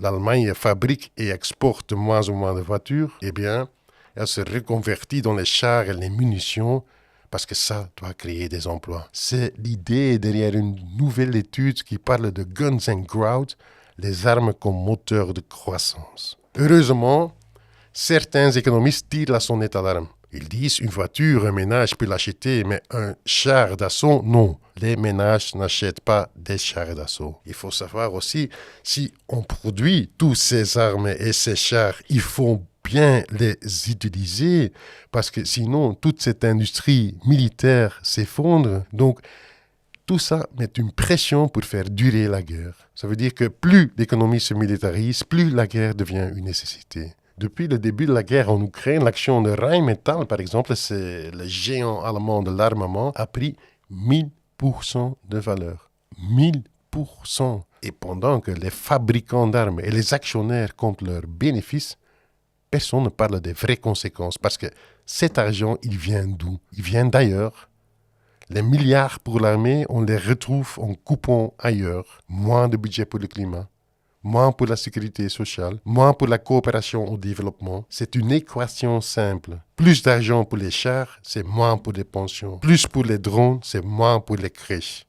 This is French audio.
l'Allemagne fabrique et exporte de moins en moins de voitures, eh bien, elle se reconvertit dans les chars et les munitions parce que ça doit créer des emplois. C'est l'idée derrière une nouvelle étude qui parle de Guns and Growth, les armes comme moteur de croissance. Heureusement, certains économistes tirent la sonnette d'alarme. Ils disent une voiture, un ménage peut l'acheter, mais un char d'assaut, non. Les ménages n'achètent pas des chars d'assaut. Il faut savoir aussi, si on produit tous ces armes et ces chars, il faut bien les utiliser, parce que sinon, toute cette industrie militaire s'effondre. Donc, tout ça met une pression pour faire durer la guerre. Ça veut dire que plus l'économie se militarise, plus la guerre devient une nécessité. Depuis le début de la guerre en Ukraine, l'action de Rheinmetall, par exemple, c'est le géant allemand de l'armement, a pris 1000% de valeur. 1000%. Et pendant que les fabricants d'armes et les actionnaires comptent leurs bénéfices, personne ne parle des vraies conséquences parce que cet argent, il vient d'où? Il vient d'ailleurs. Les milliards pour l'armée, on les retrouve en coupant ailleurs. Moins de budget pour le climat, moins pour la sécurité sociale, moins pour la coopération au développement. C'est une équation simple. Plus d'argent pour les chars, c'est moins pour les pensions. Plus pour les drones, c'est moins pour les crèches.